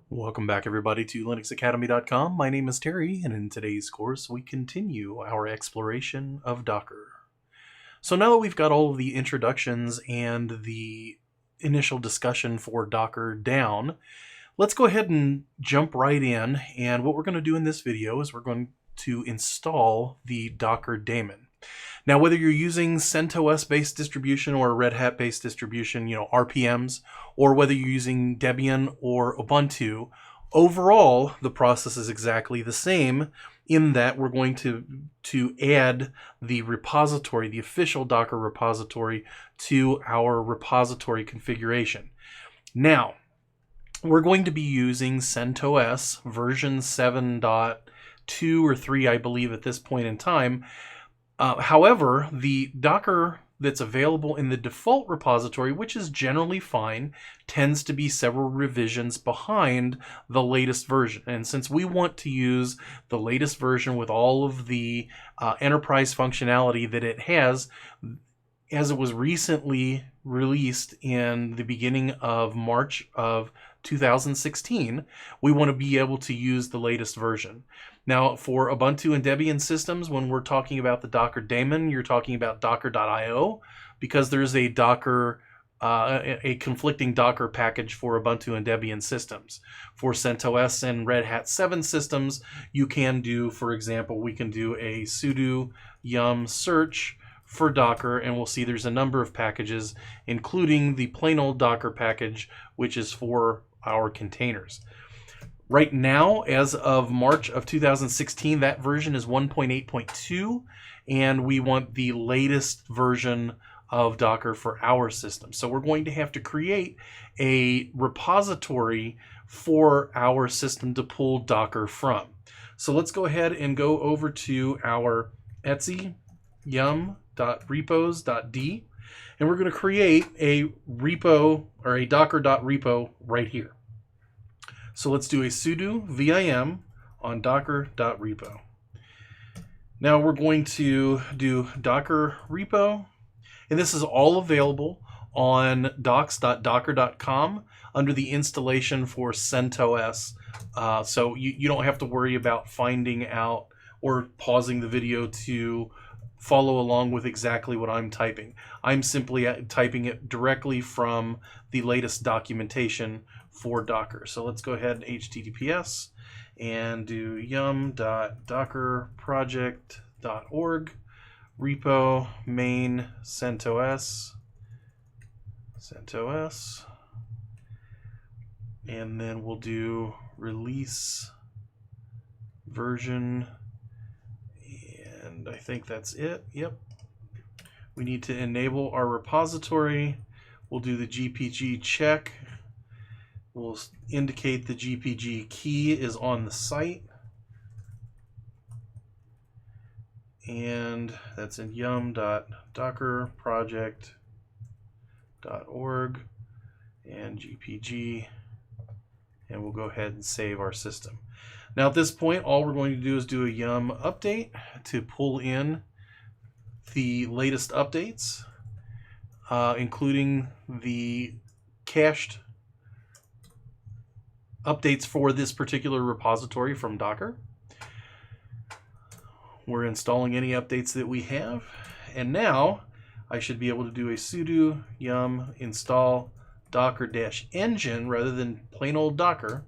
Welcome back everybody to linuxacademy.com. My name is Terry, and in today's course we continue our exploration of Docker. So now that we've got all of the introductions and the initial discussion for Docker down, let's go ahead and jump right in. And what we're going to do in this video is we're going to install the Docker daemon. Now, whether you're using CentOS based distribution or a Red Hat based distribution, RPMs, or whether you're using Debian or Ubuntu, overall, the process is exactly the same in that we're going to add the repository, the official Docker repository, to our repository configuration. Now, we're going to be using CentOS version 7.2 or 3, I believe, at this point in time. However, the Docker that's available in the default repository, which is generally fine, tends to be several revisions behind the latest version. And since we want to use the latest version with all of the enterprise functionality that it has, as it was recently released in the beginning of March of 2016, we want to be able to use the latest version. Now, for Ubuntu and Debian systems, when we're talking about the Docker daemon, you're talking about docker.io, because there's a a conflicting Docker package for Ubuntu and Debian systems. For CentOS and Red Hat 7 systems, you can do, for example, we can do a sudo yum search for Docker, and we'll see there's a number of packages, including the plain old Docker package, which is for our containers. Right now, as of March of 2016, that version is 1.8.2, and we want the latest version of Docker for our system. So we're going to have to create a repository for our system to pull Docker from. So let's go ahead and go over to our etc yum.repos.d, and we're going to create a repo or a docker.repo right here. So let's do a sudo vim on docker.repo. Now we're going to do docker repo, and this is all available on docs.docker.com under the installation for CentOS. So you don't have to worry about finding out or pausing the video to follow along with exactly what I'm typing. I'm simply typing it directly from the latest documentation for Docker. So let's go ahead and HTTPS and do yum.dockerproject.org repo main CentOS, and then we'll do release version, and I think that's it. Yep. We need to enable our repository. We'll do the GPG check. We'll indicate the GPG key is on the site. And that's in yum.dockerproject.org and GPG. And we'll go ahead and save our system. Now at this point, all we're going to do is do a yum update to pull in the latest updates, including the cached updates for this particular repository from Docker. We're installing any updates that we have, and now I should be able to do a sudo yum install docker-engine rather than plain old Docker,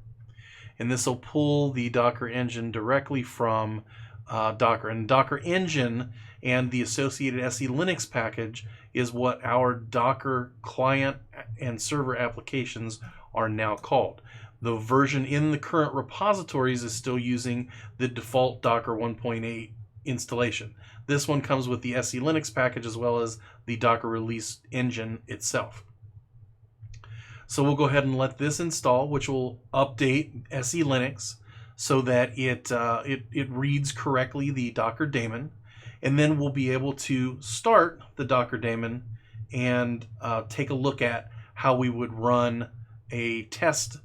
and this will pull the Docker engine directly from Docker. And Docker engine and the associated SE Linux package is what our Docker client and server applications are now called. The version in the current repositories is still using the default Docker 1.8 installation. This one comes with the SE Linux package as well as the Docker release engine itself. So we'll go ahead and let this install, which will update SE Linux so that it reads correctly the Docker daemon, and then we'll be able to start the Docker daemon and take a look at how we would run a test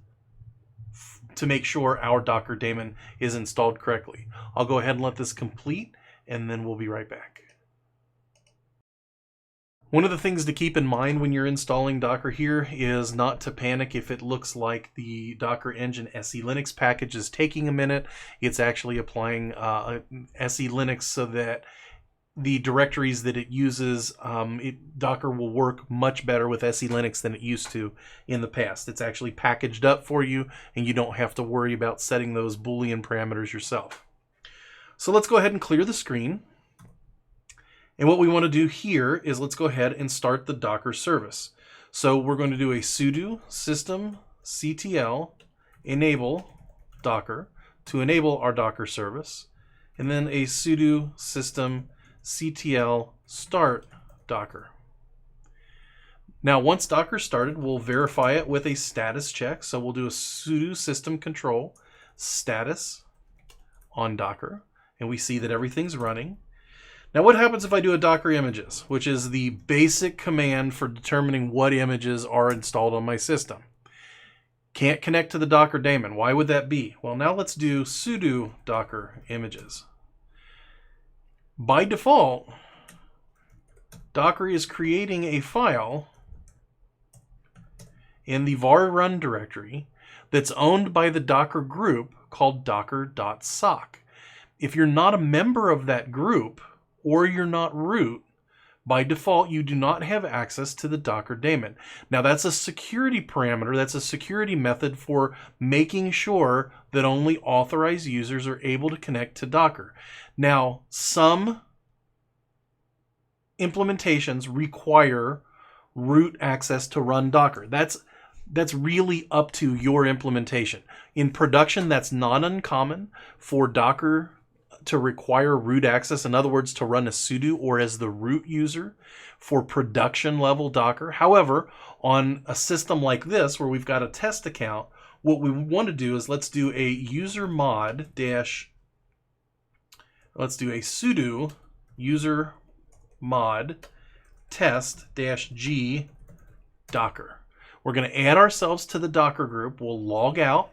to make sure our Docker daemon is installed correctly. I'll go ahead and let this complete, and then we'll be right back. One of the things to keep in mind when you're installing Docker here is not to panic if it looks like the Docker Engine SE Linux package is taking a minute. It's actually applying SE Linux so that the directories that it uses, Docker will work much better with SE Linux than it used to in the past. It's actually packaged up for you, and you don't have to worry about setting those Boolean parameters yourself. So let's go ahead and clear the screen. And what we want to do here is let's go ahead and start the Docker service. So we're going to do a sudo systemctl enable Docker to enable our Docker service, and then a sudo systemctl start Docker. Now once Docker started, we'll verify it with a status check. So we'll do a sudo system control status on Docker, and we see that everything's running. Now what happens if I do a Docker images, which is the basic command for determining what images are installed on my system? Can't connect to the Docker daemon. Why would that be? Well, now let's do sudo docker images. By default, Docker is creating a file in the var run directory that's owned by the Docker group called docker.sock. If you're not a member of that group, or you're not root, by default, you do not have access to the Docker daemon. Now that's a security parameter, that's a security method for making sure that only authorized users are able to connect to Docker. Now, some implementations require root access to run Docker. That's really up to your implementation. In production, that's not uncommon for Docker to require root access, in other words, to run as sudo or as the root user for production level Docker. However, on a system like this where we've got a test account, what we want to do is let's do a user mod dash, let's do a sudo user mod test dash g Docker. We're going to add ourselves to the Docker group. We'll log out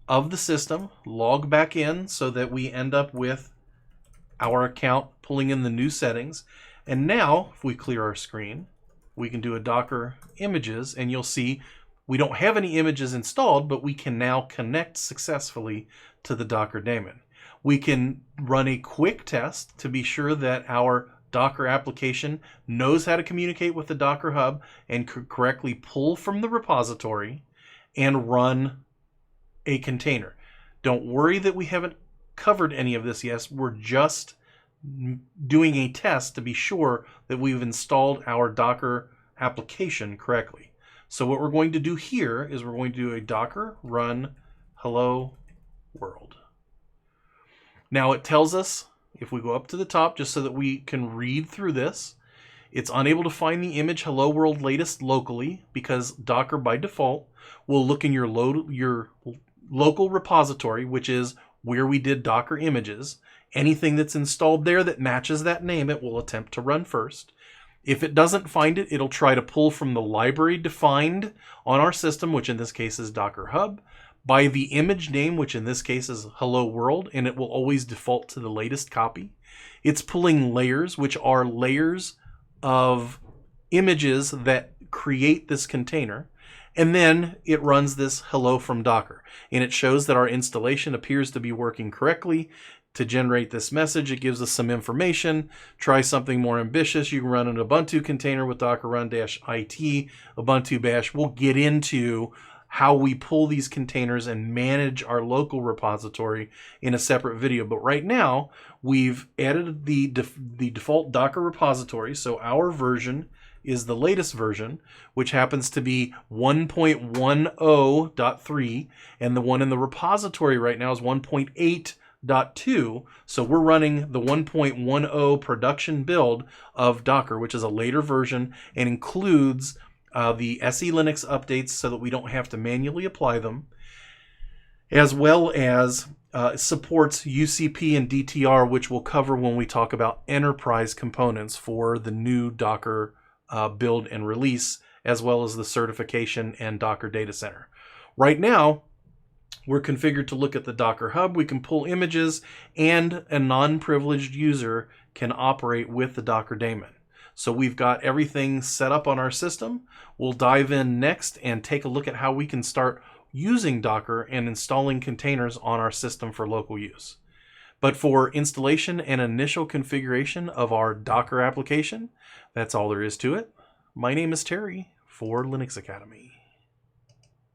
of the system, log back in so that we end up with our account pulling in the new settings. And now, if we clear our screen, we can do a Docker images, and you'll see we don't have any images installed, but we can now connect successfully to the Docker daemon. We can run a quick test to be sure that our Docker application knows how to communicate with the Docker Hub and correctly pull from the repository and run a container. Don't worry that we haven't covered any of this yet. We're just doing a test to be sure that we've installed our Docker application correctly. So what we're going to do here is we're going to do a Docker run hello world. Now it tells us, if we go up to the top just so that we can read through this, it's unable to find the image hello world latest locally because Docker by default will look in your local repository, which is where we did Docker images. Anything that's installed there that matches that name, it will attempt to run first. If it doesn't find it, it'll try to pull from the library defined on our system, which in this case is Docker Hub, by the image name, which in this case is hello world, and it will always default to the latest copy. It's pulling layers, which are layers of images that create this container. And then it runs this hello from Docker, and it shows that our installation appears to be working correctly. To generate this message, it gives us some information. Try something more ambitious. You can run an Ubuntu container with Docker run-it, Ubuntu bash. We'll get into how we pull these containers and manage our local repository in a separate video. But right now, we've added the default Docker repository, so our version is the latest version, which happens to be 1.10.3, and the one in the repository right now is 1.8.2. So we're running the 1.10 production build of Docker, which is a later version and includes the SE Linux updates so that we don't have to manually apply them, as well as supports UCP and DTR, which we'll cover when we talk about enterprise components for the new Docker build and release, as well as the certification and Docker data center. Right now, we're configured to look at the Docker Hub. We can pull images, and a non-privileged user can operate with the Docker daemon. So we've got everything set up on our system. We'll dive in next and take a look at how we can start using Docker and installing containers on our system for local use. But for installation and initial configuration of our Docker application, that's all there is to it. My name is Terry for Linux Academy.